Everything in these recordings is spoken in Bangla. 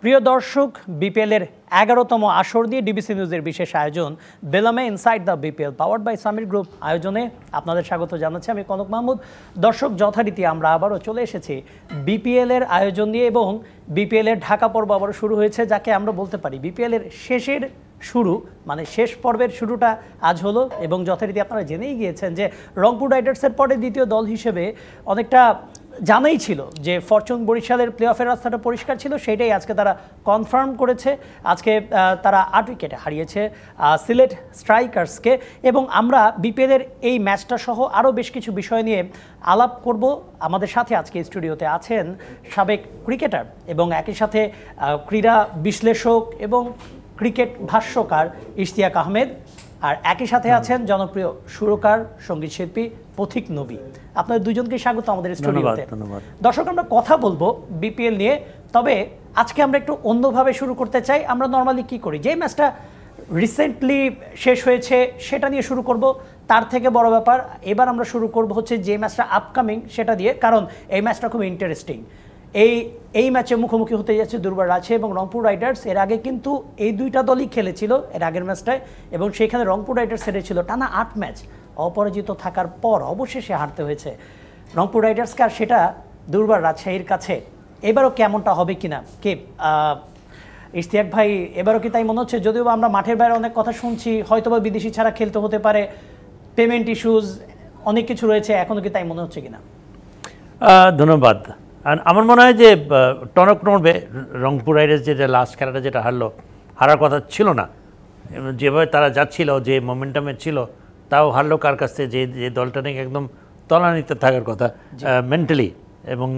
প্রিয় দর্শক, বিপিএলের 11তম আসর দিয়ে ডিবিসি নিউজের বিশেষ আয়োজন বেলামে inside the BPL powered by Summit Group আয়োজনে আপনাদের স্বাগত জানাচ্ছি আমি কনক মাহমুদ। দর্শক, যথারীতি আমরা আবারও চলে এসেছি বিপিএলের আয়োজন নিয়ে এবং বিপিএলের ঢাকা পর্ব আবারও শুরু হয়েছে, যাকে আমরা বলতে পারি বিপিএলের শেষের শুরু, মানে শেষ পর্বের শুরুটা আজ হলো। এবং যথারীতি আপনারা জেনেই গিয়েছেন যে রংপুর রাইডার্সের পরে দ্বিতীয় দল হিসেবে অনেকটা জানাই ছিল যে ফরচুন বরিশালের প্লে অফের রাস্তাটা পরিষ্কার ছিল, সেইটাই আজকে তারা কনফার্ম করেছে। আজকে তারা 8 উইকেটে হারিয়েছে সিলেট স্ট্রাইকার্সকে। এবং আমরা বিপিএলের এই ম্যাচটা সহ আরও বেশ কিছু বিষয় নিয়ে আলাপ করব। আমাদের সাথে আজকে স্টুডিওতে আছেন সাবেক ক্রিকেটার এবং একই সাথে ক্রীড়া বিশ্লেষক এবং ক্রিকেট ভাষ্যকার ইশতিয়াক আহমেদ, আর একই সাথে আছেন জনপ্রিয় সুরকার সঙ্গীত শিল্পী পথিক নবী। আপনাদের দুজনকে স্বাগত আমাদের স্টুডিওতে। দর্শক, আমরা কথা বলবো বিপিএল নিয়ে, তবে আজকে আমরা একটু অন্যভাবে শুরু করতে চাই। আমরা নর্মালি কি করি, যে ম্যাচটা রিসেন্টলি শেষ হয়েছে সেটা নিয়ে শুরু করব। তার থেকে বড় ব্যাপার, এবার আমরা শুরু করব হচ্ছে যে ম্যাচটা আপকামিং সেটা দিয়ে, কারণ এই ম্যাচটা খুব ইন্টারেস্টিং। এই ম্যাচে মুখোমুখি হতে যাচ্ছে দুর্বার রাজশাহী এবং রংপুর রাইডার্স। এর আগে কিন্তু এই দুইটা দলই খেলেছিল এর আগের ম্যাচটায়, এবং সেখানে রংপুর রাইডার্স হেরেছিল টানা 8 ম্যাচ অপরাজিত থাকার পর অবশেষে হারতে হয়েছে রংপুর রাইডার্সকে, আর সেটা দুর্বার রাজশাহীর কাছে। এবারও কেমনটা হবে কিনা কে ইশতিয়াক ভাই, এবারও কি তাই মনে হচ্ছে? যদিও আমরা মাঠের বাইরে অনেক কথা শুনছি, হয়তোবা বিদেশি ছাড়া খেলতে হতে পারে, পেমেন্ট ইস্যুজ অনেক কিছু রয়েছে, এখনও কি তাই মনে হচ্ছে কিনা? ধন্যবাদ। আর আমার মনে হয় যে টনক নড়বে। রংপুর রাইডার্স যেটা লাস্ট খেলাটা যেটা হারার কথা ছিল না, যেভাবে তারা যাচ্ছিল, যে মোমেন্টামে ছিল, তাও হারলো কার কাছ থেকে, যে দলটা নাকি একদম তলানিতে থাকার কথা মেন্টালি, এবং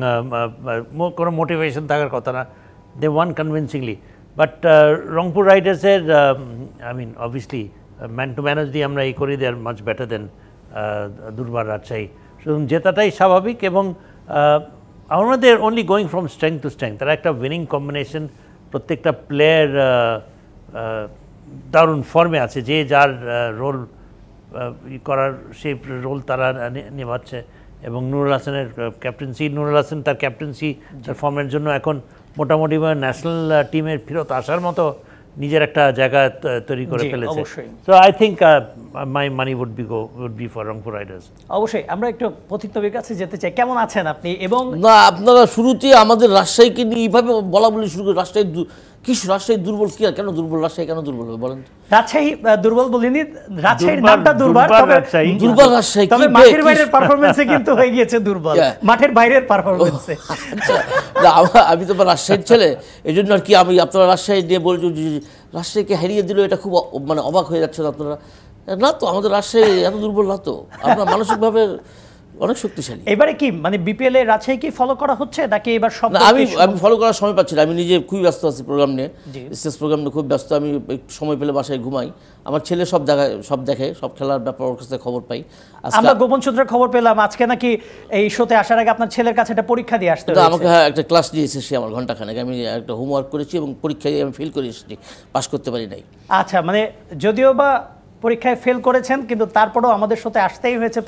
কোনো মোটিভেশন থাকার কথা না। They won convincingly. But Rangpur রাইডার্সের অবভিয়াসলি ম্যান টু ম্যানেজ দিয়ে আমরা এই করি, দে আর মাচ বেটার দেন দুর্বার রাজশাহী। সুতরাং জেতাটাই স্বাভাবিক। এবং আমার মধ্যে only going from strength two strength. তারা একটা উইনিং কম্বিনেশন, প্রত্যেকটা প্লেয়ার দারুণ ফর্মে আছে, যে যার রোল করার সেই রোল তারা নেভাচ্ছে। এবং নুরুল হাসানের ক্যাপ্টেন্সি, নুরুল হাসান তার ক্যাপ্টেন্সি তার ফর্মের জন্য এখন মোটামুটি ন্যাশনাল টিমের ফেরত আসার মতো নিজের একটা জায়গা তৈরি করে ফেলেছে। So I think my money would be for Rangpur riders. অবশ্যই আমরা একটু পথিক নবীর কাছে যেতে চাই। কেমন আছেন আপনি? এবং না, আপনারা শুরুতে আমাদের রাজশাহীকে নিয়ে এইভাবে বলা বলি শুরু করে, রাজশাহী দুর্বল কি? কেন দুর্বল? রাজশাহী কেন দুর্বল হবে বলেন? রাজশাহী দুর্বল বলিনি, রাজশাহীর নামটা দুর্বল, দুর্বল রাজশাহী, তবে মাঠের বাইরের পারফরম্যান্সে কিন্তু হয়ে গিয়েছে দুর্বল, মাঠের বাইরের পারফরম্যান্সে। আমি তো রাজশাহীর ছেলে, এই জন্য আর কি আমি আপনারা রাজশাহী নিয়ে বলছি, রাজশাহীকে হারিয়ে দিল, এটা খুব অবাক হয়ে যাচ্ছে আপনারা। না তো, আমাদের রাজশাহী এত দুর্বল না তো, আমরা মানসিকভাবে অনেক শক্তিশালী। এবারে কি বিপিএল এ রাজশাহী কি ফলো করা হচ্ছে নাকি এবার সব? আমি ফলো করার সময় পাচ্ছি না, আমি নিজে খুবই ব্যস্ত আছি প্রোগ্রাম নিয়ে, স্টেজ প্রোগ্রাম নিয়ে খুব ব্যস্ত। আমি সময় পেলে বাসায় ঘুমাই। আমার ছেলে সব দেখে, সব খেলার ব্যাপার ওর কাছে খবর পাই। আমরা গোপন সূত্রে খবর পেলাম আজকে নাকি এই শোতে আসার আগে আপনার ছেলের কাছে একটা পরীক্ষা দিয়ে আসতে হয়েছে। আমাকে একটা ক্লাস দিয়ে এসেছি আমার ঘন্টাখানেক, আমি একটা হোমওয়ার্ক করেছি এবং পরীক্ষায় আমি ফেল করে এসেছি, পাস করতে পারি নাই। আচ্ছা, যদিও বা পরীক্ষায় ফেল করেছেন, কিন্তু তারপরেও আমাদের সাথে আসতেই হয়েছে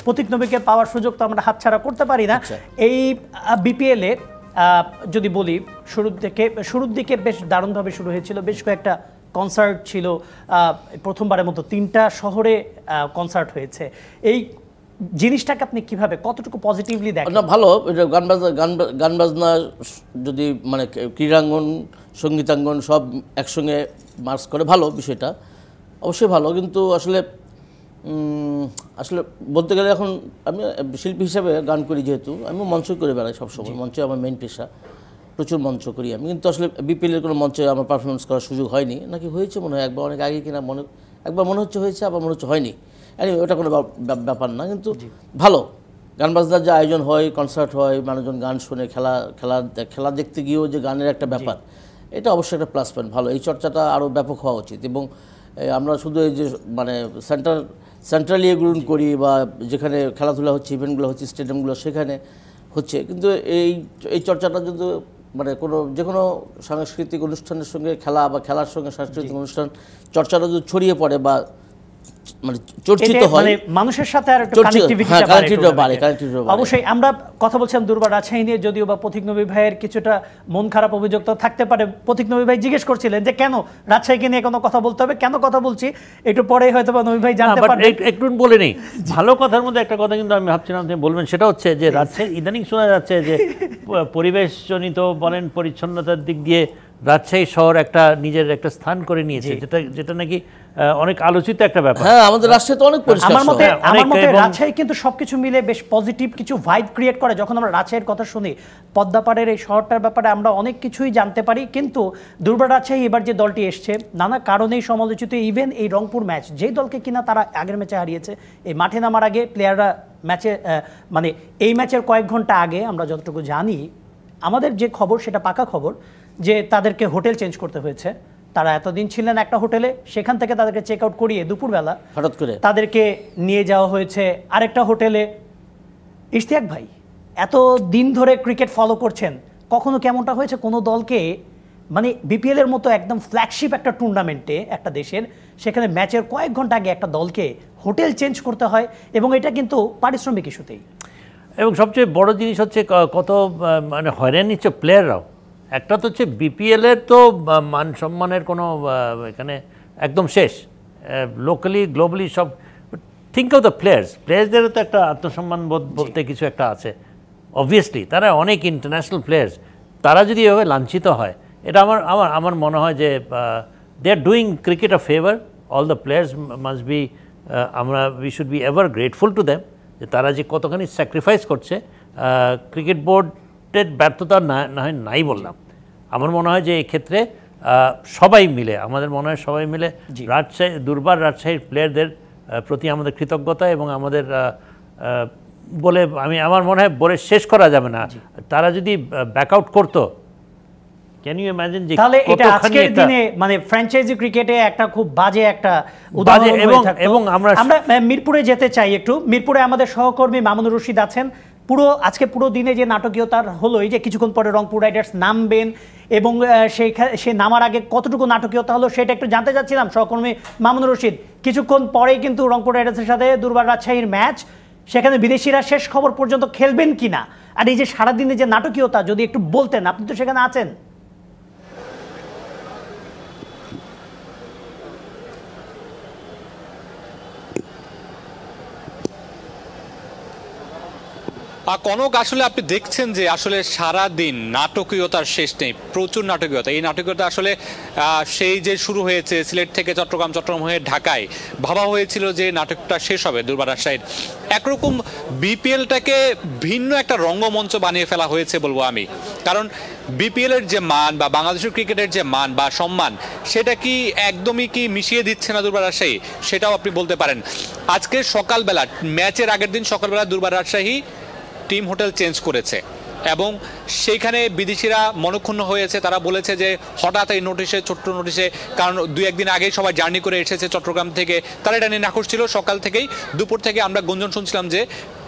পথিক নবীকে পাওয়ার সুযোগ তো আমরা হাতছাড়া করতে পারি না। এই বিপিএল এ যদি বলি, শুরুর দিকে বেশ দারুণভাবে শুরু হয়েছিল, বেশ কয়েকটা কনসার্ট ছিল, প্রথমবারের মতো 3টা শহরে কনসার্ট হয়েছে। এই জিনিসটাকে আপনি কিভাবে, কতটুকু পজিটিভলি দেখেন? না, ভালো। এটা গান বাজনা যদি ক্রীড়াঙ্গন, সঙ্গীতাঙ্গন সব একসঙ্গে মার্চ করে, ভালো বিষয়টা, অবশ্যই ভালো। কিন্তু আসলে বলতে গেলে এখন আমি শিল্পী হিসাবে গান করি, যেহেতু আমি মঞ্চ করে বেড়াই সবসময়, মঞ্চে আমার মেইন পেশা, প্রচুর মঞ্চ করি আমি। কিন্তু আসলে বিপিএলের কোনো মঞ্চে আমার পারফরমেন্স করার সুযোগ হয়নি, নাকি হয়েছে মনে হয় একবার, অনেক আগে কিনা একবার মনে হচ্ছে, আবার মনে হচ্ছে হয়নি। ওটা কোনো ব্যাপার না, কিন্তু ভালো গান বাজনার যে আয়োজন হয়, কনসার্ট হয়, মানুষজন গান শুনে, খেলা দেখতে গিয়েও যে গানের একটা ব্যাপার, এটা অবশ্যই একটা প্লাস পয়েন্ট, ভালো। এই চর্চাটা আরও ব্যাপক হওয়া উচিত। এবং আমরা শুধু এই যে সেন্ট্রালি এগুলো করি, বা যেখানে খেলাধুলা হচ্ছে, ইভেন্টগুলো হচ্ছে, স্টেডিয়ামগুলো সেখানে হচ্ছে, কিন্তু এই চর্চাটা যদি যে কোনো সাংস্কৃতিক অনুষ্ঠানের সঙ্গে খেলা, বা খেলার সঙ্গে সাংস্কৃতিক অনুষ্ঠান চর্চাটা যদি ছড়িয়ে পড়ে, বা মানে চর্চিত হয়, মানে মানুষের সাথে আর একটা কানেক্টিভিটিটা বাড়ে। অবশ্যই আমরা কথা বলছিলাম দুর্বার রাজশাহী নিয়ে, যদিও বা পথিক নবী ভাইয়ের কিছুটা মন খারাপ অভিযোগ তো থাকতে পারে। পথিক নবী ভাই জিজ্ঞেস করছিলেন যে কেন রাজশাহীকে নিয়ে কোনো কথা বলতে হবে, কেন কথা বলছি একটু পরে হয়তো বা নবী ভাই জানতে পারবেন। একটু বলে নেই, ভালো কথার মধ্যে একটা কথা কিন্তু আমি ভাবছিলাম আপনি বলবেন, সেটা হচ্ছে যে রাজশাহী ইদানিং শোনা যাচ্ছে যে পরিবেশজনিত বলেন পরিচ্ছন্নতার দিক দিয়ে রাজশাহী শহর একটা নিজের একটা স্থান করে নিয়েছে, যেটা নাকি অনেক আলোচিত একটা ব্যাপার। হ্যাঁ, আমাদের রাজশাহী তো অনেক পরিষ্কার। আমার মতে রাজশাহী কিন্তু সবকিছু মিলে বেশ পজিটিভ কিছু ভাইব ক্রিয়েট করে। যখন আমরা রাজশাহীর কথা শুনি, পদ্মাপাড়ের এই শহরটার ব্যাপারে আমরা অনেক কিছুই জানতে পারি। কিন্তু দুর্বার রাজশাহী এবার যে দলটি এসছে নানা কারণেই সমালোচিত। ইভেন এই রংপুর ম্যাচ, যেই দলকে কিনা তারা আগের ম্যাচে হারিয়েছে, এই মাঠে নামার আগে প্লেয়াররা ম্যাচে মানে এই ম্যাচের কয়েক ঘন্টা আগে আমরা যতটুকু জানি, আমাদের যে খবর সেটা পাকা খবর, যে তাদেরকে হোটেল চেঞ্জ করতে হয়েছে। তারা এতদিন ছিলেন একটা হোটেলে, সেখান থেকে তাদেরকে চেক আউট করিয়ে দুপুরবেলা হঠাৎ করে তাদেরকে নিয়ে যাওয়া হয়েছে আরেকটা হোটেলে। ইশতিয়াক ভাই, এত দিন ধরে ক্রিকেট ফলো করছেন, কখনো কেমনটা হয়েছে কোনো দলকে মানে বিপিএল এর মতো একদম ফ্ল্যাগশিপ একটা টুর্নামেন্টে একটা দেশের, সেখানে ম্যাচের কয়েক ঘন্টা আগে একটা দলকে হোটেল চেঞ্জ করতে হয়, এবং এটা কিন্তু পারিশ্রমিক ইস্যুতেই। এবং সবচেয়ে বড় জিনিস হচ্ছে কত মানে হয়রানি নিচ্ছে প্লেয়াররাও। একটা তো হচ্ছে বিপিএলের তো মান সম্মানের কোনো এখানে একদম শেষ, লোকালি গ্লোবালি সব। থিঙ্ক অফ দ্য প্লেয়ার্সদেরও তো একটা আত্মসম্মান বোধ বলতে কিছু একটা আছে। অবভিয়াসলি তারা অনেক ইন্টারন্যাশনাল প্লেয়ার্স, তারা যদি এভাবে লাঞ্ছিত হয়, এটা আমার মনে হয় যে they are doing cricket a favour. All the players must be, we should be ever grateful to them, যে তারা যে কতখানি স্যাক্রিফাইস করছে। ক্রিকেট বোর্ডের ব্যর্থতা নাই বললাম। আমার মনে হয় যে এই ক্ষেত্রে সবাই মিলে, আমাদের মনে হয় সবাই মিলে দুর্বার রাজশাহীর প্লেয়ারদের প্রতি আমাদের কৃতজ্ঞতা, এবং আমাদের বলে আমার মনে হয় বলে শেষ করা যাবে না। তারা যদি ব্যাক আউট করতো, ক্যান ইউ ইমাজিন যে তাহলে এটা আজকের দিনে মানে ফ্র্যাঞ্চাইজি ক্রিকেটে একটা খুব বাজে একটা উদাহরণ হয়ে থাকতো। এবং আমরা মিরপুরে যেতে চাই একটু। মিরপুরে আমাদের সহকর্মী মামুনুর রশিদ আছেন। আজকে পুরো দিনে যে নাটকীয়তার হলো, এই যে কিছুক্ষণ পরে রংপুর রাইডার্স নামবেন, এবং সে নামার আগে কতটুকু নাটকীয়তা হলো সেটা একটু জানতে চাচ্ছিলাম সহকর্মী মামুনুর রশিদ। কিছুক্ষণ পরেই কিন্তু রংপুর রাইডার্সের সাথে দুর্বার রাজশাহীর ম্যাচ, সেখানে বিদেশিরা শেষ খবর পর্যন্ত খেলবেন কিনা, আর এই যে সারাদিনে যে নাটকীয়তা যদি একটু বলতেন, আপনি তো সেখানে আছেন। কনক, আসলে আপনি দেখছেন যে আসলে সারা দিন নাটকীয়তার শেষ নেই, প্রচুর নাটকীয়তা। এই নাটকীয়তা আসলে সেই যে শুরু হয়েছে সিলেট থেকে চট্টগ্রাম হয়ে ঢাকায়, ভাবা হয়েছিল যে নাটকটা শেষ হবে দুর্বার রাজশাহীর। একরকম বিপিএলটাকে ভিন্ন একটা রঙ্গমঞ্চ বানিয়ে ফেলা হয়েছে বলবো আমি। কারণ বিপিএল এর যে মান বা বাংলাদেশের ক্রিকেটের যে মান বা সম্মান, সেটা কি একদমই কি মিশিয়ে দিচ্ছে না দুর্বার রাজশাহী, সেটাও আপনি বলতে পারেন। আজকে সকালবেলা, ম্যাচের আগের দিন সকালবেলা দুর্বার রাজশাহী টিম হোটেল চেঞ্জ করেছে, এবং সেইখানে বিদেশিরা মনক্ষুণ্ণ হয়েছে। তারা বলেছে যে হঠাৎ এই নোটিশে, ছোট্ট নোটিশে, কারণ 2-1 দিন আগেই সবাই জার্নি করে এসেছে চট্টগ্রাম থেকে, তারা এটা নিয়ে নাখুশ ছিল। সকাল থেকেই, দুপুর থেকে আমরা গুঞ্জন শুনছিলাম যে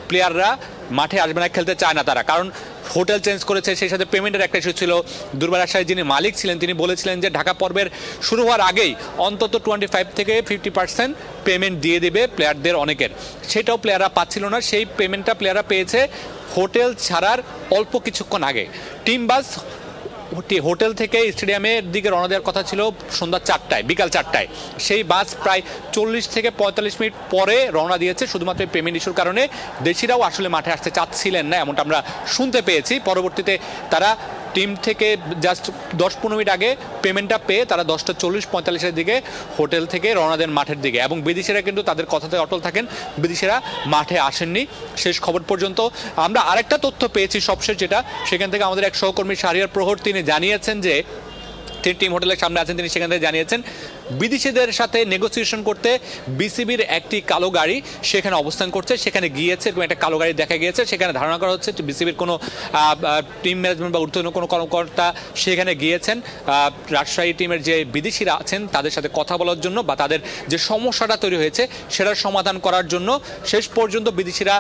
প্লেয়াররা মাঠে আসবে না, খেলতে চায় না তারা, কারণ হোটেল চেঞ্জ করেছে। সেই সাথে পেমেন্টের একটা ইস্যু ছিল। দুর্বার রাজশাহীর যিনি মালিক ছিলেন, তিনি বলেছিলেন যে ঢাকা পর্বের শুরু হওয়ার আগেই অন্তত 25 থেকে 50% পেমেন্ট দিয়ে দেবে প্লেয়ারদের অনেকের। সেটাও প্লেয়াররা পাচ্ছিল না। সেই পেমেন্টটা প্লেয়াররা পেয়েছে হোটেল ছাড়ার অল্প কিছুক্ষণ আগে। টিম বাস হোটেল থেকে স্টেডিয়ামের দিকে রওনা দেওয়ার কথা ছিল সন্ধ্যা 4টায়, বিকাল 4টায়। সেই বাস প্রায় 40 থেকে 45 মিনিট পরে রওনা দিয়েছে, শুধুমাত্র পেমেন্ট ইস্যুর কারণে। দেশিরাও আসলে মাঠে আসতে চাচ্ছিলেন না, এমনটা আমরা শুনতে পেয়েছি। পরবর্তীতে তারা টিম থেকে জাস্ট 10-15 মিনিট আগে পেমেন্টটা পেয়ে তারা 10:40-45-এর দিকে হোটেল থেকে রওনা দেন মাঠের দিকে। এবং বিদেশিরা কিন্তু তাদের কথাতে অটল থাকেন, বিদেশিরা মাঠে আসেননি শেষ খবর পর্যন্ত। আমরা আরেকটা তথ্য পেয়েছি সবশেষ, যেটা সেখান থেকে আমাদের এক সহকর্মী শাহরিয়ার প্রহর, তিনি জানিয়েছেন যে তিনি টিম হোটেলের সামনে আছেন, তিনি সেখান থেকে জানিয়েছেন বিদেশিদের সাথে নেগোসিয়েশন করতে বিসিবির একটি কালো গাড়ি সেখানে অবস্থান করছে। সেখানে গিয়েছে এবং একটা কালো গাড়ি দেখা গিয়েছে। সেখানে ধারণা করা হচ্ছে বিসিবির কোনো টিম ম্যানেজমেন্ট বা ঊর্ধ্বতন কোনো কর্মকর্তা সেখানে গিয়েছেন রাজশাহী টিমের যে বিদেশিরা আছেন তাদের সাথে কথা বলার জন্য, বা তাদের যে সমস্যাটা তৈরি হয়েছে সেটার সমাধান করার জন্য। শেষ পর্যন্ত বিদেশিরা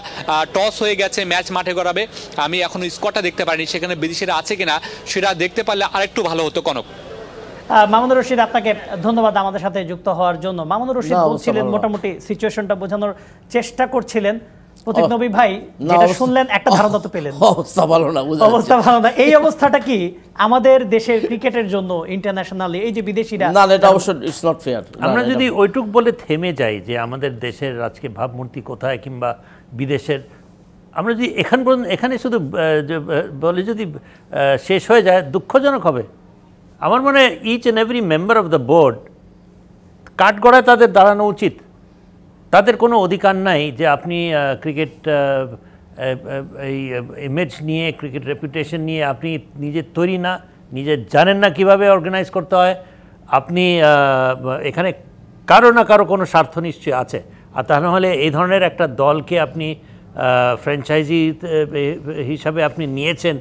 টস হয়ে গেছে, ম্যাচ মাঠে গড়াবে। আমি এখনো স্কোয়াডটা দেখতে পারিনি, সেখানে বিদেশিরা আছে কিনা সেটা দেখতে পারলে আরেকটু ভালো হতো কনক। মামুনুর রশিদ, আপনাকে ধন্যবাদ আমাদের সাথে যুক্ত হওয়ার জন্য। মামুনুর রশিদ না, অবস্থা বলছিলেন, ভালো না। মোটামুটি সিচুয়েশনটা বোঝানোর চেষ্টা করছিলেন। প্রতীক নবী ভাই যেটা শুনলেন একটা ধারণা তো পেলেন, অবস্থা ভালো না, বোঝা অবস্থা ভালো না। এই অবস্থাটা কি আমাদের দেশের ক্রিকেটের জন্য ইন্টারন্যাশনালি, এই যে বিদেশিরা, না এটা অবশ্য ইটস নট ফেয়ার। আমরা যদি ওইটুক বলে থেমে যাই যে আমাদের দেশের আজকে ভাবমূর্তি কোথায়, কিংবা বিদেশের, আমরা যদি এখানে শুধু বলে যদি শেষ হয়ে যায়, দুঃখজনক হবে। আমার মনে হয় each and every member of the board কাঠগড়ায় তাদের দাঁড়ানো উচিত। তাদের কোনো অধিকার নাই যে আপনি ক্রিকেট এই ইমেজ নিয়ে, ক্রিকেট রেপুটেশন নিয়ে আপনি নিজে তৈরি না, নিজে জানেন না কিভাবে অর্গানাইজ করতে হয়। আপনি এখানে কারো না কারো কোনো স্বার্থ নিশ্চয়ই আছে। আর তা নাহলে এই ধরনের একটা দলকে আপনি ফ্র্যাঞ্চাইজি হিসাবে আপনি নিয়েছেন,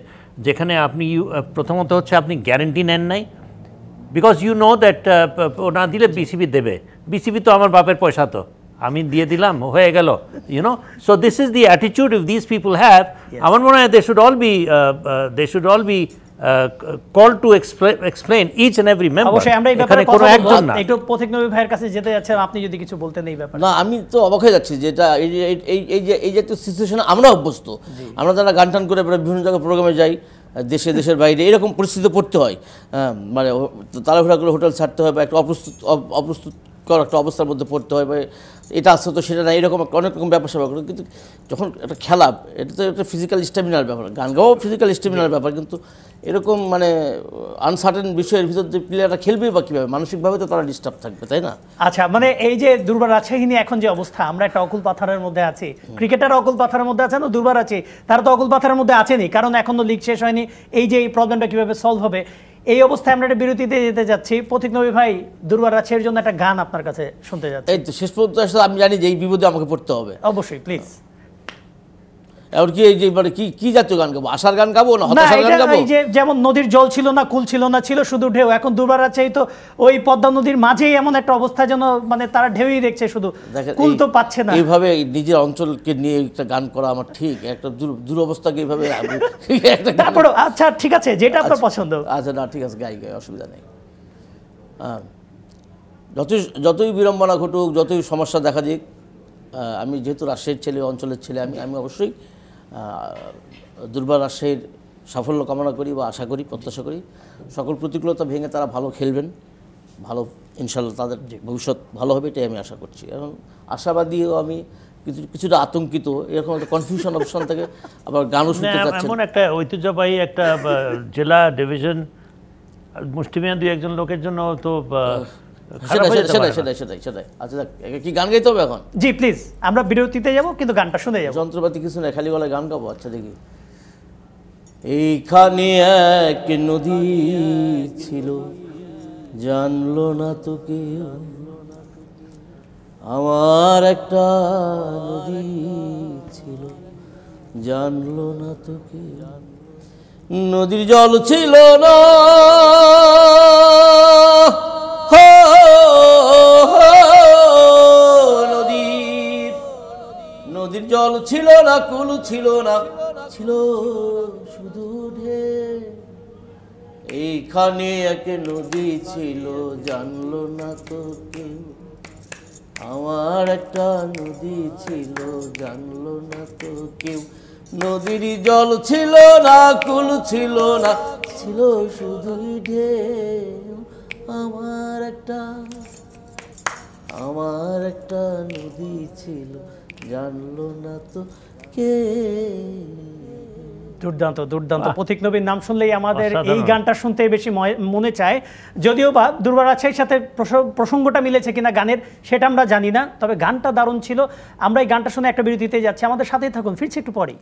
যেখানে আপনি প্রথমত হচ্ছে আপনি গ্যারেন্টি নেন নাই, বিকজ ইউ নো দ্যাট ও না দিলে বিসিবি দেবে। বিসিবি তো আমার বাপের পয়সা, তো আমি দিয়ে দিলাম, হয়ে গেল, you know. So this is the attitude if this people have. আমার মনে হয় they should all be call to explain each and every member. অবশ্যই আমরা এই ব্যাপারে কোনো কথা একজন বলবো। না। একটু প্রতীক নবী ভাইয়ের কাছে যেতে যাচ্ছেন, আপনি যদি কিছু বলতেন এই ব্যাপারে। না, আমি তো অবাক হয়ে যাচ্ছি যেটা এই জাতীয় সিচুয়েশনে আমরা অভ্যস্ত। আমরা যারা গান টান করে বিভিন্ন জায়গায় প্রোগ্রামে যাই, দেশের বাইরে এরকম পরিস্থিতিতে পড়তে হয়, মানে তাড়াহুড়া করে হোটেল ছাড়তে হয়, বা একটা অপ্রস্তুত একটা অবস্থার মধ্যে পড়তে হয়, বা এটা আসছে তো সেটা না, এরকম অনেক রকম ব্যাপার স্যাপার করে। কিন্তু যখন একটা খেলা, এটা তো একটা ফিজিক্যাল স্ট্যামিনার ব্যাপার, গান গাওয়াও ফিজিক্যাল স্ট্যামিনার ব্যাপার, কিন্তু এরকম মানে আনসার্টেন বিষয়ের ভিতর যে প্লেয়াররা খেলবে বা কীভাবে, মানসিকভাবে তো তারা ডিস্টার্ব থাকবে, তাই না? আচ্ছা, মানে এই যে দুর্বার রাজশাহী নিয়ে এখন যে অবস্থা, আমরা একটা অকুল পাথারের মধ্যে আছি। ক্রিকেটার অকুল পাথারের মধ্যে আছে না, দুর্বার আছে, তারা তো অকুল পাথারের মধ্যে আছেনি, কারণ এখনো লিগ শেষ হয়নি। এই যে এই প্রবলেমটা কিভাবে সলভ হবে, এই অবস্থায় আমরা একটা বিরতিতে যেতে যাচ্ছি। প্রতীক নবী ভাই, দুর্বার রাজশাহীর জন্য একটা গান আপনার কাছে শুনতে যাচ্ছি। এই তো শেষ পর্যন্ত আসলে আমি জানি যে এই বিপদে আমাকে পড়তে হবে। অবশ্যই, প্লিজ। এবার কি এই যে মানে কি জাতীয় গান গাবো? আশার গান গাবো না না, হতাশার গান এটা গাবো? এই যে যেমন নদীর জল ছিল না, কুল ছিল না, ছিল শুধু ঢেউ। এখন দুর্বার রাজশাহী তো ওই পদ্মা নদীর মাঝেই এমন একটা অবস্থা, যেন মানে তারা ঢেউই দেখছে শুধু, দেখেন, কুল তো পাচ্ছে না। এইভাবে নিজের অঞ্চলকে নিয়ে একটা গান করা আমার ঠিক একটা দুরবস্থাকে এইভাবে একটা গান- তারপরে আচ্ছা ঠিক আছে, যেটা আপনার পছন্দ। আচ্ছা না, ঠিক আছে, গাই অসুবিধা নেই। যতই বিড়ম্বনা ঘটুক, যতই সমস্যা দেখা দিক, আমি যেহেতু রাজশাহীর ছেলে, অঞ্চলের ছেলে, আমি অবশ্যই দুর্বার রাজশাহীর সাফল্য কামনা করি, বা আশা করি, প্রত্যাশা করি সকল প্রতিকূলতা ভেঙে তারা ভালো খেলবেন, ভালো ইনশাল্লাহ তাদের ভবিষ্যৎ ভালো হবে, এটাই আমি আশা করছি। এখন আশাবাদীও আমি কিছুটা আতঙ্কিত, এরকম একটা কনফিউশন অপশন থেকে আবার গানও শুনতে চাচ্ছেন। এমন একটা ঐতিহ্যবাহী একটা জেলা ডিভিশন, মুষ্টিমেয় দুই একজন লোকের জন্য তো সেটাই। আচ্ছা দেখ, কি গান গাইতে হবে এখন? জি প্লিজ, আমরা বিরতিতে যাব, কিন্তু গানটা শুনে যাব। যন্ত্রপাতি কিছু নেই, খালি গলায় গান গাবো। আচ্ছা দেখি। এইখানে এক নদী ছিল, জানলো না তো কেউ, আমার একটা নদী ছিল, জানলো না তো কেউ, নদীর জল ছিল না, নদীর জল ছিল না, কুল ছিল না, ছিল শুধু ঢেউ। এইখানে এক নদী ছিল, জানলো না তো কেউ, আমার একটা নদী ছিল, জানলো না তো কেউ, নদীর জল ছিল না, কুল ছিল না, ছিল শুধু ঢেউ। আমার একটা নদী ছিল, জানলো না তো কে। দুর্দান্ত দুর্দান্ত। প্রতীক নবীর নাম শুনলেই আমাদের এই গানটা শুনতে বেশি মনে চায়। যদিও বা দুর্বার রাজশাহীর সাথে প্রসঙ্গটা মিলেছে কিনা গানের, সেটা আমরা জানি না, তবে গানটা দারুণ ছিল। আমরা এই গানটা শুনে একটা বিরতিতে যাচ্ছি, আমাদের সাথেই থাকুন, ফিরছি একটু পরেই।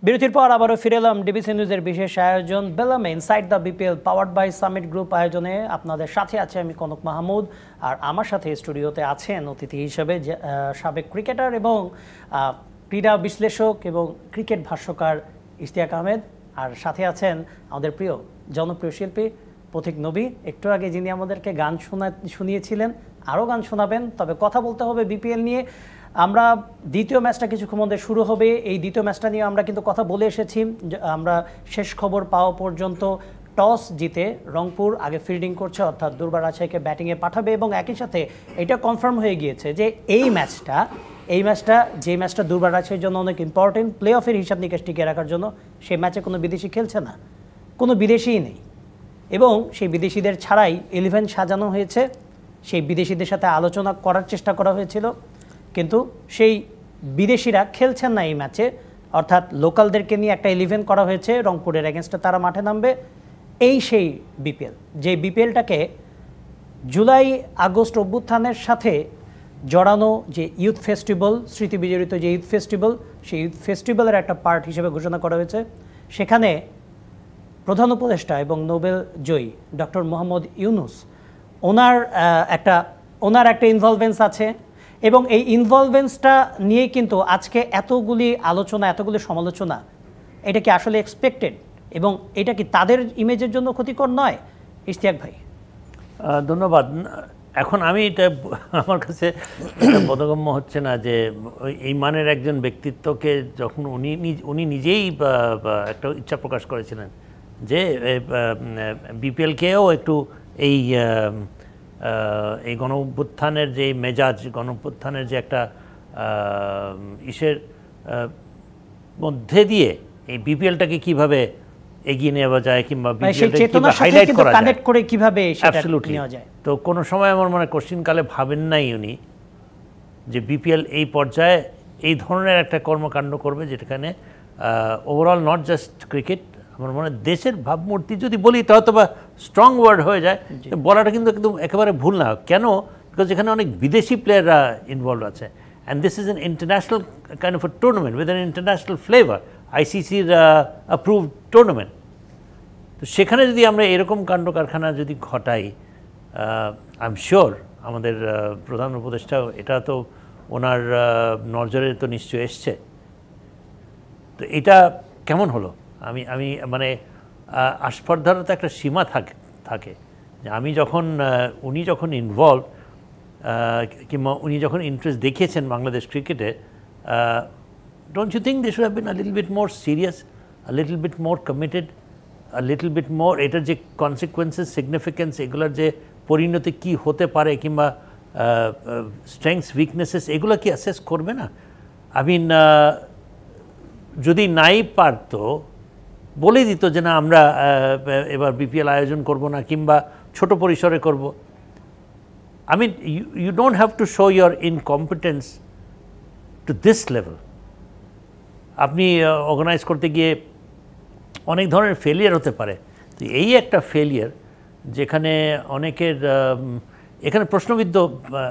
বিরতির পর আবারও ফিরে এলাম ডিবিসি নিউজের বিশেষ আয়োজন বেলামে inside the BPL powered by Summit Group আয়োজনে। আপনাদের সাথে আছে আমি কনক মাহমুদ, আর আমার সাথে স্টুডিওতে আছেন অতিথি হিসেবে সাবেক ক্রিকেটার এবং ক্রীড়া বিশ্লেষক এবং ক্রিকেট ভাষ্যকার ইশতিয়াক আহমেদ, আর সাথে আছেন আমাদের প্রিয় জনপ্রিয় শিল্পী পথিক নবী একটু আগে যিনি আমাদেরকে গান শুনিয়েছিলেন আরও গান শোনাবেন, তবে কথা বলতে হবে বিপিএল নিয়ে। আমরা দ্বিতীয় ম্যাচটা কিছুক্ষণ মধ্যে শুরু হবে, এই দ্বিতীয় ম্যাচটা নিয়ে আমরা কিন্তু কথা বলে এসেছি। আমরা শেষ খবর পাওয়া পর্যন্ত টস জিতে রংপুর আগে ফিল্ডিং করছে, অর্থাৎ দুর্বার রাজশাহীকে ব্যাটিংয়ে পাঠাবে, এবং একই সাথে এটা কনফার্ম হয়ে গিয়েছে যে এই ম্যাচটা যে ম্যাচটা দুর্বার রাজশাহীর জন্য অনেক ইম্পর্টেন্ট, প্লে অফের হিসাব নিকাশ টিকিয়ে রাখার জন্য, সেই ম্যাচে কোনো বিদেশি খেলছে না, কোনো বিদেশিই নেই, এবং সেই বিদেশিদের ছাড়াই 11 সাজানো হয়েছে। সেই বিদেশিদের সাথে আলোচনা করার চেষ্টা করা হয়েছিল, কিন্তু সেই বিদেশিরা খেলছেন না এই ম্যাচে, অর্থাৎ লোকালদেরকে নিয়ে একটা 11 করা হয়েছে, রংপুরের এগেনস্টে তারা মাঠে নামবে। এই সেই বিপিএল, যে বিপিএলটাকে জুলাই আগস্ট অভ্যুত্থানের সাথে জড়ানো যে ইউথ ফেস্টিভ্যাল, স্মৃতি বিজড়িত যে ইউথ ফেস্টিভ্যাল, সেই ইউথ ফেস্টিভ্যালের একটা পার্ট হিসেবে ঘোষণা করা হয়েছে। সেখানে প্রধান উপদেষ্টা এবং নোবেল জয়ী ডক্টর মোহাম্মদ ইউনুস ওনার একটা ইনভলভেন্স আছে, এবং এই ইনভলভেন্সটা নিয়েই কিন্তু আজকে এতগুলি আলোচনা, এতগুলি সমালোচনা। এটা কি আসলে এক্সপেক্টেড, এবং এটা কি তাদের ইমেজের জন্য ক্ষতিকর নয়? ইশতিয়াক ভাই। ধন্যবাদ। এখন আমি এটা আমার কাছে বোধগম্য হচ্ছে না যে এই মানের একজন ব্যক্তিত্বকে যখন উনি নিজেই একটা ইচ্ছা প্রকাশ করেছিলেন যে বিপিএলকেও একটু এই গণ অভ্যুত্থানের যে মেজাজ, গণ অভ্যুত্থানের যে একটা ইসের মধ্যে দিয়ে এই বিপিএলটাকে কিভাবে এগিয়ে নেওয়া যায়, কিংবা হাইলাইট করা যায়, কানেক্ট করে কিভাবে সেটা নেওয়া যায়। তো কোনো সময় আমার মনে কোশ্চিনকালে ভাবেন নাই উনি যে বিপিএল এই পর্যায়ে এই ধরনের একটা কর্মকাণ্ড করবে, যেখানে ওভারঅল নট জাস্ট ক্রিকেট, আমার মনে হয় দেশের ভাবমূর্তি, যদি বলি তা হয়তো বা স্ট্রং ওয়ার্ড হয়ে যায়, বলাটা কিন্তু একদম একেবারে ভুল না। কেন? বিকজ এখানে অনেক বিদেশি প্লেয়াররা ইনভলভ আছে, and this is an international kind of A tournament with an international flavour, আইসিসির অ্যাপ্রুভড টুর্নামেন্ট। তো সেখানে যদি আমরা এরকম কাণ্ড কারখানা যদি ঘটাই, আই এম শিওর আমাদের প্রধান উপদেষ্টা, এটা তো ওনার নজরে তো নিশ্চয়ই এসছে। তো এটা কেমন হলো? আমি মানে আস্পর্ধার তো একটা সীমা থাকে যে উনি যখন ইনভলভ, কিংবা উনি যখন ইন্টারেস্ট দেখিয়েছেন বাংলাদেশ ক্রিকেটে, don't you think they should have been a little bit more serious, a little bit more committed, a little bit more, এটার যে কনসিকুয়েন্সেস, সিগনিফিকেন্স, এগুলোর যে পরিণতি কি হতে পারে, কিংবা স্ট্রেংথস, উইকনেসেস, এগুলো কি অ্যাসেস করবে না? আই মিন, যদি নাই পারতো বলে দিত যে না, আমরা এবার বিপিএল আয়োজন করব না, কিংবা ছোট পরিসরে করব। I mean, you don't have to show your incompetence to this level. আপনি অর্গানাইজ করতে গিয়ে অনেক ধরনের ফেলিয়ার হতে পারে। তো এই একটা ফেলিয়ার, যেখানে অনেকের এখানে প্রশ্নবিদ্ধ,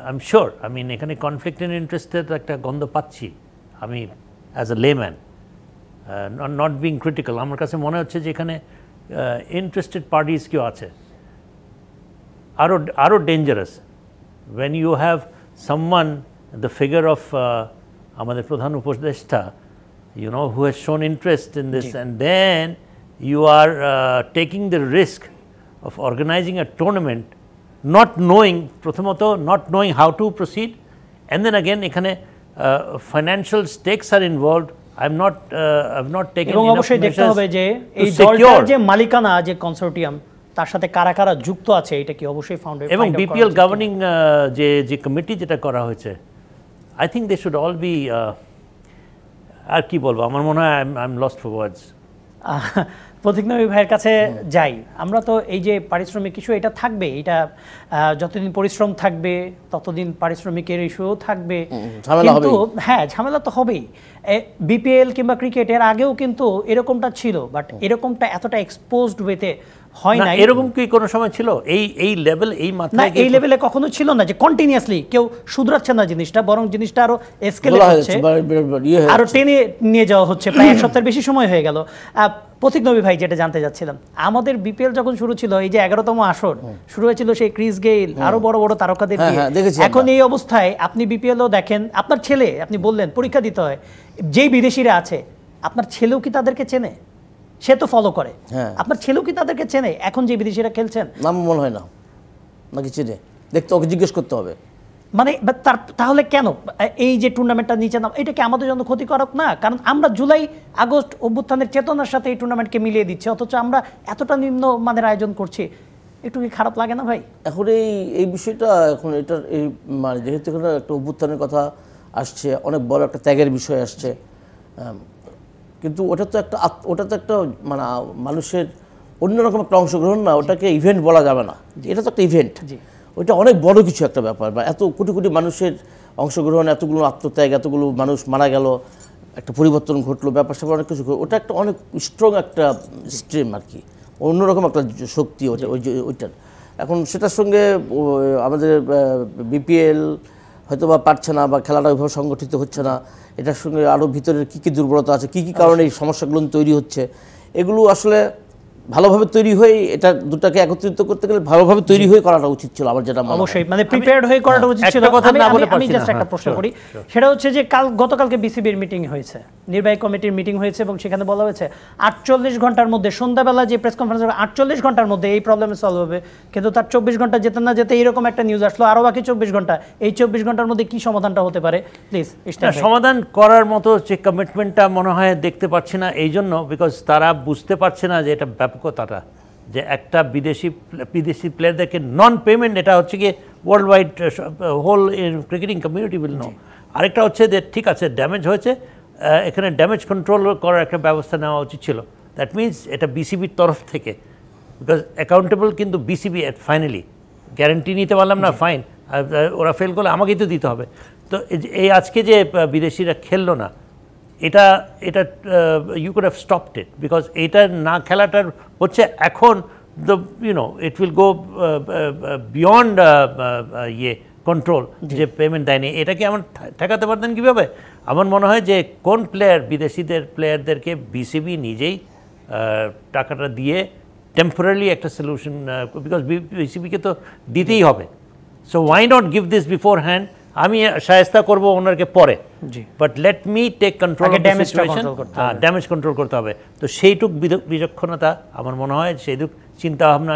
I am sure, I mean এখানে কনফ্লিক্ট ইন ইন্টারেস্টের একটা গন্ধ পাচ্ছি আমি as a layman, not being critical. আমার কাছে মনে হচ্ছে যে এখানে ইন্টারেস্টেড পার্টিস কেউ আছে, আরও dangerous. when you have someone, the figure of আমাদের প্রধান উপদেষ্টা, who has shown interest in this, and then you are taking the risk of organizing a tournament, not knowing, প্রথমত not knowing how to proceed, and then again এখানে financial stakes are involved. I've not taken এবং অবশ্যই দেখতে হবে যে এই দলটার যে মালিকানা, যে কনসোর্টিয়াম, তার সাথে কারা কারা যুক্ত আছে, এটা কি অবশ্যই ফাউন্ডেশন এবং বিপিএল গভর্নিং যে কমিটি যেটা করা হয়েছে, I think they should all be, আর কি বলবো, আমার মনে হয় I am lost for words. Pratik Nabi ভাইয়ের কাছে যাই। আমরা তো এই যে পারিশ্রমিক ইস্যু, এটা থাকবে, এটা যতদিন পরিশ্রম থাকবে ততদিন পারিশ্রমিকের ইস্যুও থাকবে, কিন্তু হ্যাঁ ঝামেলা তো হবেই। বিপিএল কিংবা ক্রিকেটের আগেও কিন্তু এরকমটা ছিল, বাট এরকমটা এতটা এক্সপোজড ওয়েতে হয় না। এরকম কি কোনো সময় ছিল এই লেভেল, এই মাত্রায়? এই লেভেলে কখনো ছিল না যে কন্টিনিউয়াসলি কেউ শুধরাচ্ছে না জিনিসটা, বরং জিনিসটা আরো স্কেলেট হচ্ছে, আরো টেনে নিয়ে যাওয়া হচ্ছে। প্রায় এক সপ্তাহের বেশি সময় হয়ে গেল। প্রতীক নবী ভাই, যেটা জানতে যাচ্ছিলাম, আমাদের বিপিএল যখন শুরু ছিল, এই যে 11তম আসর শুরু হয়েছিল সেই ক্রিস গেইল, আরো বড় বড় তারকাদের দিয়ে, এখন এই অবস্থায় আপনি বিপিএলও দেখেন, আপনার ছেলে, আপনি বললেন পরীক্ষা দিতে হয়, যেই বিদেশিরা আছে, আপনার ছেলেও কি তাদেরকে চেনে? সে তো ফলো করে। হ্যাঁ। আপনার ছেলেও কি তাদেরকে চেনে এখন যে বিদেশিরা খেলছেন? নাম মনে হয় না, নাকি চিনে, দেখতে ওকে জিজ্ঞেস করতে হবে। মানে তাহলে কেন এই যে টুর্নামেন্টটা নিচে নাম, এটা কি আমাদের জন্য ক্ষতিকারক না? কারণ আমরা জুলাই আগস্ট অভ্যুত্থানের চেতনার সাথে এই টুর্নামেন্টকে মিলিয়ে দিচ্ছি, অথচ আমরা এতটা নিম্ন মানের আয়োজন করছি, একটু কি খারাপ লাগে না ভাই? এখন এই বিষয়টা এখন এটার এই মানে যেহেতু এখানে একটা অভ্যুত্থানের কথা আসছে, অনেক বড় একটা ত্যাগের বিষয় আসছে, কিন্তু ওটা তো একটা মানে মানুষের অন্যরকম একটা অংশগ্রহণ না, ওটাকে ইভেন্ট বলা যাবে না, এটা তো একটা ইভেন্ট, ওইটা অনেক বড় কিছু একটা ব্যাপার। বা এত কোটি কোটি মানুষের অংশগ্রহণ, এতগুলো আত্মত্যাগ, এতগুলো মানুষ মারা গেল, একটা পরিবর্তন ঘটলো, ব্যাপার স্যাপার অনেক কিছু, ওটা একটা অনেক স্ট্রং একটা স্ট্রিম আর কি, অন্যরকম একটা শক্তি ওটা, ওইটার। এখন সেটার সঙ্গে আমাদের বিপিএল হয়তো বা পারছে না, বা খেলাটা ওইভাবে সংগঠিত হচ্ছে না, এটার সঙ্গে আরও ভিতরের কী কী দুর্বলতা আছে, কী কী কারণে এই সমস্যাগুলো তৈরি হচ্ছে, এগুলো আসলে ভালোভাবে তৈরি হয়ে এটা দুটাকে একত্রিত করতে গেলে ভালোভাবে তৈরি হয়ে করাটা উচিত ছিল আমার যেটা মনে হয়। অবশ্যই মানে প্রিপেয়ার্ড হয়ে করাটা উচিত ছিল। আমি জাস্ট একটা প্রশ্ন করি, সেটা হচ্ছে যে গতকালকে বিসিবির মিটিং হয়েছে, নির্বাহী কমিটির মিটিং হয়েছে, এবং সেখানে বলা হয়েছে 48 ঘন্টার মধ্যে, সন্ধ্যাবেলা যে প্রেস কনফারেন্স হবে 48 ঘন্টার মধ্যে এই প্রবলেম সলভ হবে, কিন্তু তার 24 ঘন্টা যেতে না যেতে এইরকম একটা নিউজ আসলো, আরও বাকি 24 ঘন্টা, এই 24 ঘন্টার মধ্যে কি সমাধানটা হতে পারে প্লিজ? সমাধান করার মতো যে কমিটমেন্টটা মনে হয় দেখতে পাচ্ছি না, এই জন্য বিকজ তারা বুঝতে পারছে না যে এটা ব্যাপকতাটা, যে একটা বিদেশি প্লেয়ারদেরকে নন পেমেন্ট, এটা হচ্ছে কি world wide whole cricketing community will know. আরেকটা হচ্ছে যে ঠিক আছে ড্যামেজ হয়েছে, এখানে ড্যামেজ কন্ট্রোল করার একটা ব্যবস্থা নেওয়া উচিত ছিল। দ্যাট মিনস এটা বিসিবির তরফ থেকে, বিকজ অ্যাকাউন্টেবল কিন্তু বিসিবি ফাইনালি, গ্যারান্টি নিতে পারলাম না, ফাইন, ওরা ফেল করলে আমাকেই তো দিতে হবে। তো এই আজকে যে বিদেশিরা খেললো না, এটা you could have stopped it, because এটা না খেলাটার হচ্ছে এখন the it will go beyond control, যে পেমেন্ট দেয়নি, এটাকে আমার ঠেকাতে পারতেন কীভাবে? আমার মনে হয় যে কোন প্লেয়ার, বিদেশিদের প্লেয়ারদেরকে বিসিবি নিজেই টাকাটা দিয়ে টেম্পোরারি একটা সলিউশন, বিকজ বিসিবিকে তো দিতেই হবে, so why not give this beforehand. আমি শায়েস্তা করবো ওনারকে পরে, but let me take control of the situation, damage control করতে হবে। তো সেইটুক বিচক্ষণতা আমার মনে হয়, সেইটুক চিন্তাভাবনা,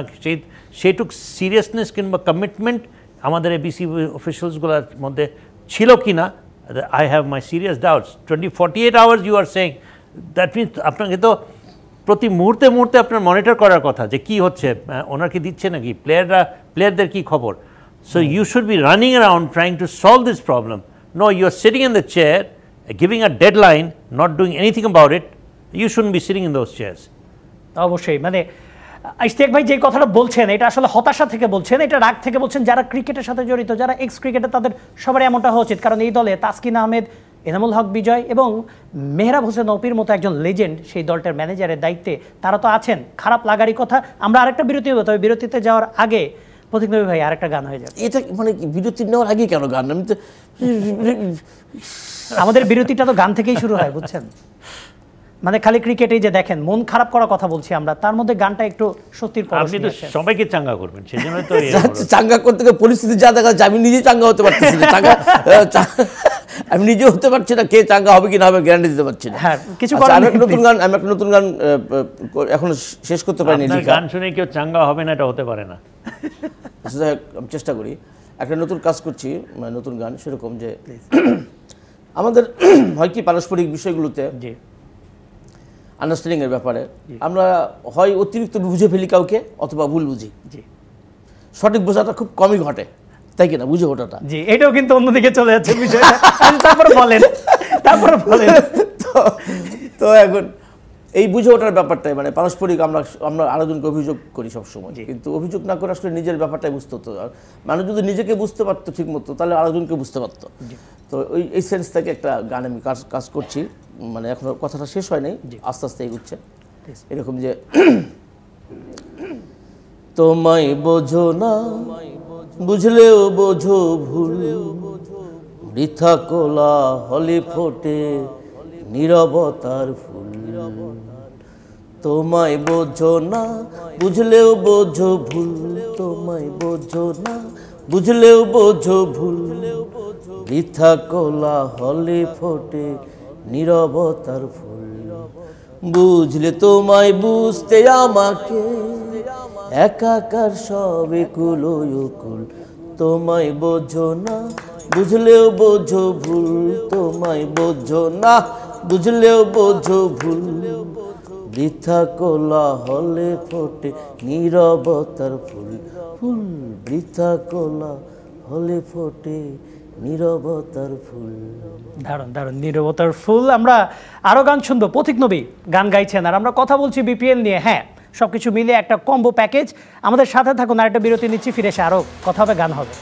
সেইটুক সিরিয়াসনেস কিংবা কমিটমেন্ট আমাদের এই বিসিবি অফিসিয়ালসগুলোর মধ্যে ছিল কি না, I have my serious doubts. 48 hours you are saying, that means আপনাকে তো প্রতি মুহূর্তে মুহূর্তে আপনার মনিটর করার কথা যে কী হচ্ছে, ওনাকে দিচ্ছে নাকি, প্লেয়ারদের কী খবর। So you should be running around trying to solve this problem. No, you're sitting in the chair, giving a deadline, not doing anything about it. You shouldn't be sitting in those chairs. অবশ্যই মানে ইশতিয়াক ভাই যে কথাটা বলছেন, এটা আসলে হতাশা থেকে বলছেন, এটা রাগ থেকে বলছেন। যারা ক্রিকেটের সাথে জড়িত, যারা এক্স ক্রিকেটার, তাদের সবারই এমনটা হওয়া উচিত, কারণ এই দলে তাসকিন আহমেদ, এনামুল হক বিজয় এবং মেহরাব হোসেন অপির মতো একজন লেজেন্ড সেই দলটার ম্যানেজারের দায়িত্বে তারা তো আছেন। খারাপ লাগারই কথা। আমরা আরেকটা বিরতি হবো, তবে বিরতিতে যাওয়ার আগে প্রতীক নবী ভাই আরেকটা গান হয়ে যাবে। এটা মানে বিরতি নেওয়ার আগে কেন গান? আমি তো আমাদের বিরতিটা তো গান থেকেই শুরু হয়, বুঝছেন? মানে খালি ক্রিকেটেই যে দেখেন মন খারাপ করার কথা বলছি আমরা, তার মধ্যে গানটা একটু সত্যির পরশ। আপনি তো সবাইকে চাঙ্গা করবেন, সেজন্য তো চাঙ্গা করতে গিয়ে পরিস্থিতি যা দেখা যাচ্ছে, আমি নিজে চাঙ্গা হতে পারতেছি না, আমি নিজে হতে পারছি না, কে চাঙ্গা হবে কি না হবে গ্যারান্টি দিতে পারছি না। হ্যাঁ, কিছু আমি একটা নতুন গান এখনো শেষ করতে পারিনি। গান শুনে কেউ চাঙ্গা হবে না, এটা হতে পারে না। আমি চেষ্টা করি, একটা নতুন কাজ করছি, নতুন গান সেরকম, যে আমাদের হয় কি পারস্পরিক বিষয়গুলোতে আন্ডারস্ট্যান্ডিং এর ব্যাপারে আমরা হয় অতিরিক্ত বুঝে ফেলি কাউকে, অথবা ভুল বুঝি। সঠিক বোঝাটা খুব কমই ঘটে, তাই কিনা? বুঝে ওঠাটা, জি, এটাও কিন্তু অন্যদিকে চলে যাচ্ছে বিষয়টা। তারপরে বলেন তো এখন এই বুঝে ওঠার ব্যাপারটাই মানে পারস্পরিক আমরা আরেকজনকে অভিযোগ করি সবসময়, কিন্তু অভিযোগ না করে আসলে নিজের ব্যাপারটাই বুঝতে হতো। আর মানুষ যদি নিজেকে বুঝতে পারতো ঠিক মতো, তাহলে আরেকজনকে বুঝতে পারতো। তো এই সেন্স থেকে একটা গান আমি কাজ করছি, মানে এখন কথাটা শেষ হয় নাই, আস্তে আস্তে এগুচ্ছে এরকম, যে তোমায় বোঝো না বুঝলেও বোঝো ভুল, বৃথা কোলা হলে ফোটে নীরবতার ফুল। তোমায় বোঝো না বুঝলেও বোঝো ভুল, তোমায় বোঝো না বুঝলেও বোঝো ভুল, বৃথা কোলা হলে ফোটে নীরবতার ফুল। বুঝলে তোমায় বুঝতে আমাকে একাকার সব একুল ওকুল তোমায় বোঝো না বুঝলেও বোঝো ভুল তোমায় বোঝো না বুঝলেও বোঝো ভুল বৃথা কোলা হলে ফোটে নীরবতার ফুল ফুল বৃথা কোলা হলে ফোটে নীরবতার ফুল। দারুণ দারুণ, নীরবতার ফুল। আমরা আরও গান শুনবো। পথিক নবী গান গাইছেন আর আমরা কথা বলছি বিপিএল নিয়ে। হ্যাঁ, সবকিছু মিলে একটা কম্বো প্যাকেজ। আমাদের সাথে থাকুন, আর একটা বিরতি নিচ্ছি, ফিরে এসে আরও কথা হবে, গান হবে।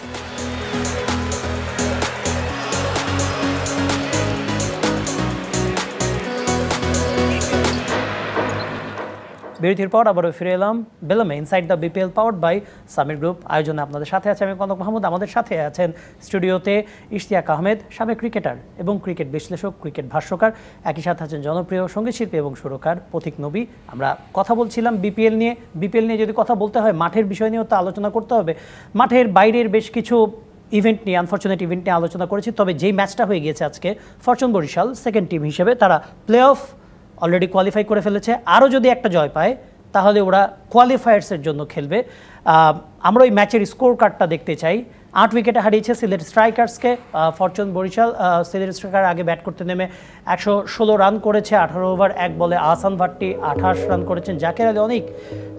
বিরতির পর আবারও ফিরে এলাম বেলমে inside the BPL powered by Summit Group আয়োজনে। আপনাদের সাথে আছে আমি কনক মাহমুদ। আমাদের সাথে আছেন স্টুডিওতে ইশতিয়াক আহমেদ, সাবেক ক্রিকেটার এবং ক্রিকেট বিশ্লেষক, ক্রিকেট ভাষ্যকার। একই সাথে আছেন জনপ্রিয় সঙ্গীতশিল্পী এবং সুরকার পথিক নবী। আমরা কথা বলছিলাম বিপিএল নিয়ে। বিপিএল নিয়ে যদি কথা বলতে হয়, মাঠের বিষয় নিয়েও তো আলোচনা করতে হবে। মাঠের বাইরের বেশ কিছু ইভেন্ট নিয়ে, আনফর্চুনেট ইভেন্ট নিয়ে আলোচনা করেছি। তবে যেই ম্যাচটা হয়ে গিয়েছে আজকে, ফরচুন বরিশাল সেকেন্ড টিম হিসেবে তারা প্লে অফ অলরেডি কোয়ালিফাই করে ফেলেছে। আরও যদি একটা জয় পায় তাহলে ওরা কোয়ালিফায়ার্সের জন্য খেলবে। আমরা ওই ম্যাচের স্কোর কার্ডটা দেখতে চাই। 8 উইকেটে হারিয়েছে সিলেট স্ট্রাইকার্সকে ফরচুন বরিশাল। সিলেট স্ট্রাইকার আগে ব্যাট করতে নেমে 116 রান করেছে 18 ওভার 1 বলে। আহসান ভাট্টি 28 রান করেছেন, জাকের আলী অনেক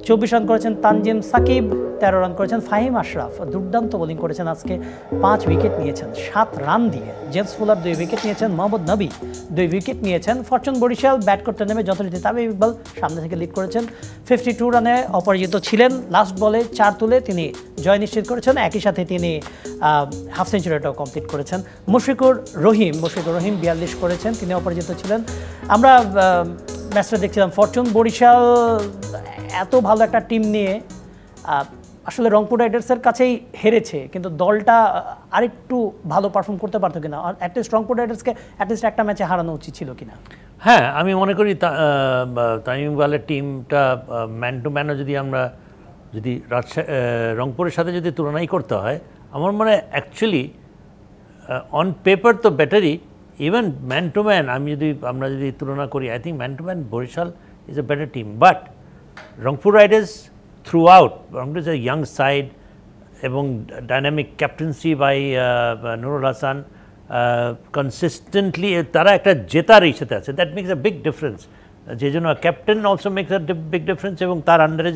24 রান করেছেন, তানজিম সাকিব 13 রান করেছেন, ফাহিম আশরাফ দুর্দান্ত বোলিং করেছেন আজকে, 5 উইকেট নিয়েছেন 7 রান দিয়ে। জেমস ফুলার 2 উইকেট নিয়েছেন, মোহাম্মদ নবী 2 উইকেট নিয়েছেন। ফরচুন বরিশাল ব্যাট করতে নেমে যথারীতি তামিম ইকবাল সামনে থেকে লিড করেছেন, 52 রানে অপরাজিত ছিলেন। লাস্ট বলে 4 তুলে তিনি জয় নিশ্চিত করেছেন। একই সাথে তিনি হাফ সেঞ্চুরিটাও কমপ্লিট করেছেন। মুশফিকুর রহিম 42 করেছেন, তিনি অপরাজিত ছিলেন। আমরা ম্যাচটা দেখছিলাম, ফরচুন বরিশাল এত ভালো একটা টিম নিয়ে আসলে রংপুর রাইডার্সের কাছেই হেরেছে, কিন্তু দলটা আরেকটু ভালো পারফর্ম করতে পারতো কিনা, অ্যাটলিস্ট রংপুর রাইডার্সকে অ্যাটলিস্ট একটা ম্যাচে হারানো উচিত ছিল কিনা। হ্যাঁ, আমি মনে করি তামিম ইকবালের টিমটা ম্যান টু ম্যানও যদি রংপুরের সাথে যদি তুলনাই করতে হয়, আমার মনে হয় অ্যাকচুয়ালি অন পেপার তো বেটারই। ইভেন ম্যান টু ম্যান আমরা যদি তুলনা করি, I think man to man Barishal is a better team. But Rangpur Riders throughout, Rangpur is a young side এবং dynamic captaincy by Nurul Hasan, consistently তারা একটা জেতার ইস্যুতে আছে। That makes a big difference. যে জন্য captain also makes a big difference, এবং তার আন্ডারে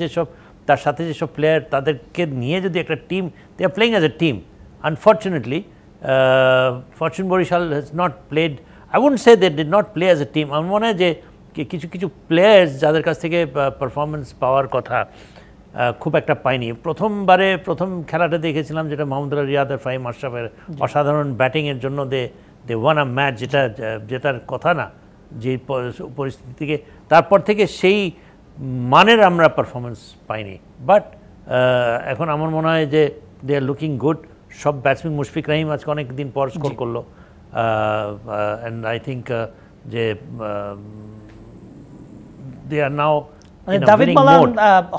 তার সাথে যেসব প্লেয়ার, তাদেরকে নিয়ে যদি একটা team, they are playing as a team. Unfortunately fortune Barishal has not played, I wouldn't say they did not play as a team. আমার মনে হয় যে কিছু প্লেয়ার্স যাদের কাছ থেকে পারফরমেন্স পাওয়ার কথা খুব একটা পাইনি। প্রথম খেলাটা দেখেছিলাম, যেটা মোহাম্মদুল্লাহ রিয়াদ আর ফাহিম আশরাফের অসাধারণ ব্যাটিংয়ের জন্য দে ওয়ান আ ম্যাচ, যেটা জেতার কথা না যে পরিস্থিতি থেকে। তারপর থেকে সেই মানের আমরা পারফরমেন্স পাইনি। বাট এখন আমার মনে হয় যে দে আর লুকিং গুড। সব ব্যাটসম্যান, মুশফিক রহিম আজকে অনেক দিন পর স্কোর করলো, অ্যান্ড আই থিঙ্ক যে they R now. David Malan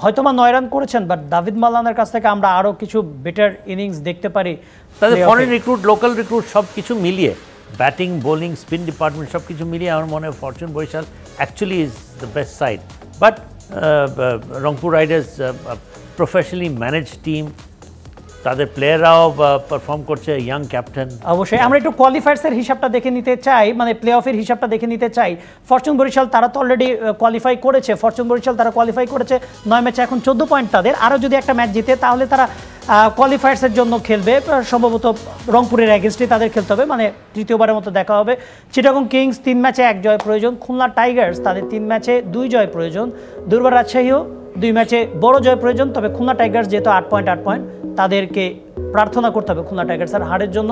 হয়তোবা 9 রান করেছেন, বাট দাভিদ মালানের কাছ থেকে আমরা আরও কিছু বেটার ইনিংস দেখতে পারি। তাদের ফরেন রিক্রুট, লোকাল রিক্রুট সব কিছু মিলিয়ে, ব্যাটিং, বোলিং, স্পিন ডিপার্টমেন্ট সব কিছু মিলিয়ে আমার মনে হয় fortune Barishal actually is the best side. But Rangpur riders professionally manage team, তাদের প্লেয়াররাও পারফর্ম করছে, ইয়াং ক্যাপ্টেন। অবশ্যই আমরা একটু কোয়ালিফায়ার্সের হিসাবটা দেখে নিতে চাই, মানে প্লে অফের হিসাবটা দেখে নিতে চাই। ফরচুন বরিশাল তারা তো অলরেডি কোয়ালিফাই করেছে। ফরচুন বরিশাল তারা কোয়ালিফাই করেছে 9 ম্যাচে, এখন 14 পয়েন্ট তাদের। আরও যদি একটা ম্যাচ জিতে তাহলে তারা কোয়ালিফায়ার্সের জন্য খেলবে। সম্ভবত রংপুরের অ্যাগেনস্টে তাদের খেলতে হবে, মানে তৃতীয়বারের মতো দেখা হবে। চিটাগং কিংস 3 ম্যাচে 1 জয় প্রয়োজন। খুলনা টাইগার্স তাদের 3 ম্যাচে 2 জয় প্রয়োজন। দুর্বার রাজশাহীও 2 ম্যাচে বড় জয় প্রয়োজন। তবে খুলনা টাইগার্স যেহেতু 8 পয়েন্ট, তাদেরকে প্রার্থনা করতে হবে খুলনা টাইগার্সের হারের জন্য।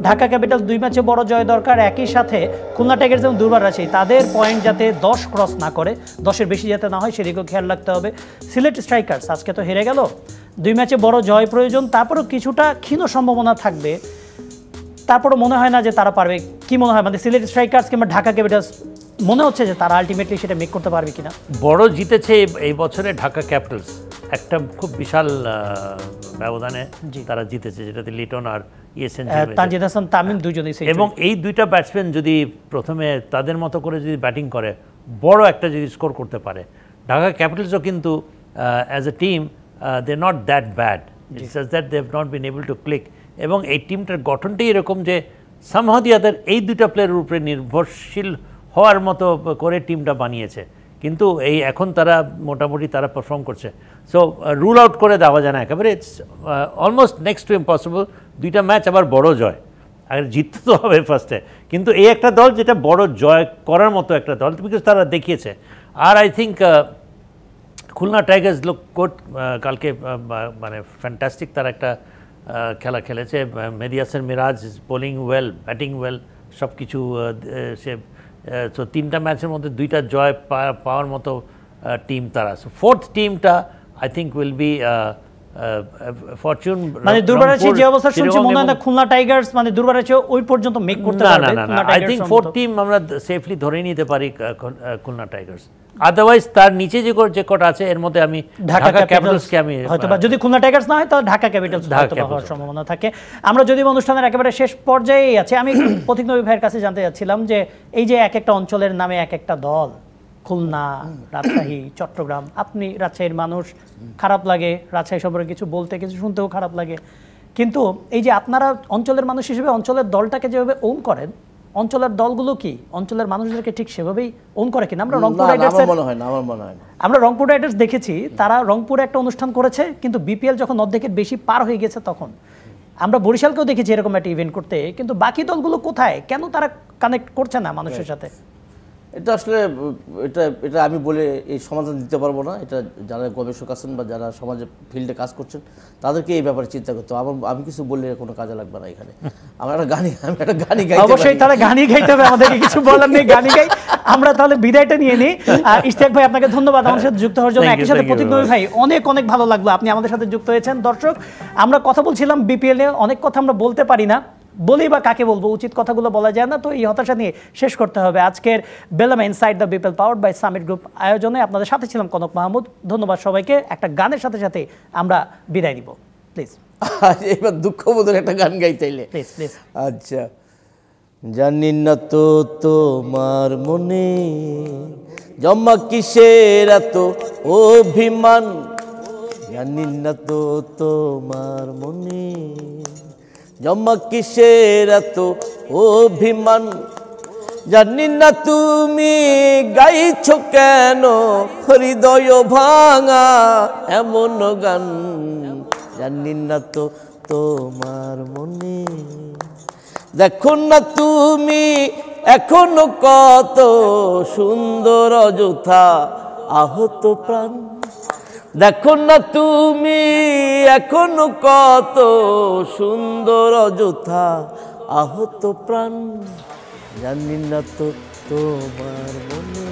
ঢাকা ক্যাপিটাল 2 ম্যাচে বড় জয় দরকার। একই সাথে খুলনা টাইগার্স এবং দুর্বার রাজশাহী তাদের পয়েন্ট যাতে 10 ক্রস না করে, 10-এর বেশি যাতে না হয়, সেদিকেও খেয়াল রাখতে হবে। সিলেট স্ট্রাইকার্স আজকে তো হেরে গেল, 2 ম্যাচে বড় জয় প্রয়োজন। তারপরেও কিছুটা ক্ষীণ সম্ভাবনা থাকবে, তারপরও মনে হয় না যে তারা পারবে। কি মনে হয়, মানে সিলেট স্ট্রাইকার্স কিংবা ঢাকা ক্যাপিটালস মনে হচ্ছে যে তারা আলটিমেটলি সেটা মেক করতে পারবে কিনা? বড় জিতেছে এই বছরে ঢাকা ক্যাপিটালস, একটা খুব বিশাল ব্যবধানে তারা জিতেছে, যেটাতে লিটন আর তানজিদ হাসান তামিম দুজনেই। এবং এই দুইটা ব্যাটসম্যান যদি প্রথমে তাদের মতো করে যদি ব্যাটিং করে, বড় একটা যদি স্কোর করতে পারে। ঢাকা ক্যাপিটালসও কিন্তু as a team they not that bad, it's just that they have not been able to click. এবং এই টিমটার গঠনটাই এরকম যে সামহাউ দি আদার এই দুইটা প্লেয়ারের উপরে নির্ভরশীল হওয়ার মতো করে টিমটা বানিয়েছে। কিন্তু এই এখন তারা মোটামুটি তারা পারফর্ম করছে। সো রুল আউট করে দেওয়া যায় না একেবারে, it's almost next to impossible. দুইটা ম্যাচ আবার বড় জয়, আর জিততে তো হবে ফার্স্টে। কিন্তু এই একটা দল যেটা বড় জয় করার মতো একটা দল, বিকজ তারা দেখিয়েছে। আর আই থিঙ্ক খুলনা টাইগার্স লোক কোট কালকে মানে ফ্যান্টাস্টিক তারা একটা খেলা খেলেছে। Mehedi Hasan Miraz bowling well, batting well, সব কিছু সে তো 3টা ম্যাচের মধ্যে 2টা জয় পাওয়ার মতো টিম তারা। সো ফোর্থ টিমটা I think will be Fortune. মানে দুর্বারের যে অবস্থা শুনছি মনে হয় না খুলনা টাইগার্স মানে দুর্বারের ওই পর্যন্ত মেক করতে পারবে। না, আই থিঙ্ক ফোর্থ টিম আমরা সেফলি ধরে নিতে পারি খুলনা টাইগার্স। আদারওয়াইজ তার নিচে যে কটা আছে এর মধ্যে আমি ঢাকা ক্যাপিটালসকে আমি হয়তোবা, যদি খুলনা টাইগার্স না হয় তাহলে ঢাকা ক্যাপিটালস হওয়ার সম্ভাবনা থাকে। আমরা যদি অনুষ্ঠানের একেবারে শেষ পর্যায়েই আছি, আমি প্রতীক নবী ভাইয়ের কাছে জানতে চাচ্ছিলাম যে এই যে এক একটা অঞ্চলের নামে এক একটা দল, খুলনা, রাজশাহী, চট্টগ্রাম, আপনি রাজশাহীর মানুষ, খারাপ লাগে রাজশাহী সম্পর্কে কিছু বলতে, কিছু শুনতেও খারাপ লাগে, কিন্তু এই যে আপনারা অঞ্চলের মানুষ হিসেবে অঞ্চলের দলটাকে যেভাবে ওন করেন, অঞ্চলের দলগুলো কি অঞ্চলের মানুষদেরকে ঠিক সেভাবেই ওন করে কিনা? আমরা রংপুর রাইডার্স, আমার মনে হয় না। আমরা রংপুর রাইডার্স দেখেছি, তারা রংপুরে একটা অনুষ্ঠান করেছে, কিন্তু বিপিএল যখন অর্ধেকের বেশি পার হয়ে গেছে তখন আমরা বরিশালকেও দেখেছি এরকম একটা ইভেন্ট করতে, কিন্তু বাকি দলগুলো কোথায়, কেন তারা কানেক্ট করছে না মানুষের সাথে? এটা আসলে এটা আমি বলে এই সমাধান দিতে পারবো না। এটা যারা গবেষক আছেন বা যারা সমাজে ফিল্ডে কাজ করছেন তাদেরকে এই ব্যাপারে চিন্তা করতে হবে। আমি কিছু বললে কোনো কাজে লাগবে না। এখানে আমি একটা গানই গাই, অবশ্যই তাহলে গানই গাইতে হবে, আমাদেরকে কিছু বলার নেই, গানই গাই। আমরা তাহলে বিদায়টা নিয়ে নিই। ইশতিয়াক ভাই আপনাকে ধন্যবাদ আমাদের সাথে যুক্ত হওয়ার জন্য। একই সাথে প্রতীক নবী ভাই অনেক ভালো লাগলো আপনি আমাদের সাথে যুক্ত হয়েছেন। দর্শক, আমরা কথা বলছিলাম বিপিএল এ, অনেক কথা আমরা বলতে পারি না, বলি বা কাকে বলবো, উচিত কথাগুলো বলা যায় না, তো এই হতাশা নিয়ে শেষ করতে হবে আজকের বেলামা inside the BPL powered by Summit Group আয়োজনে। আপনাদের সাথে ছিলাম কনক মাহমুদ। ধন্যবাদ সবাইকে। একটা গানের সাথে সাথে আমরা বিদায় নিব, প্লিজ। এবার দুঃখবোধের একটা গান গাইতাইলে প্লিজ প্লিজ। আচ্ছা। জানি না তো তোমার মনে জমা কিসের এত অভিমান, জানি না তো তোমার মনে জমা কিসের এত অভিমান, জানি না তুমি গাইছো কেন হৃদয় ভাঙা এমন গান, জানি না তো তোমার মনে। দেখো না তুমি এখনো কত সুন্দর অযথা আহত প্রাণ, দেখো না তুমি এখনো কত সুন্দর অযথা আহত প্রাণ, জানি না তো তোমার মনে।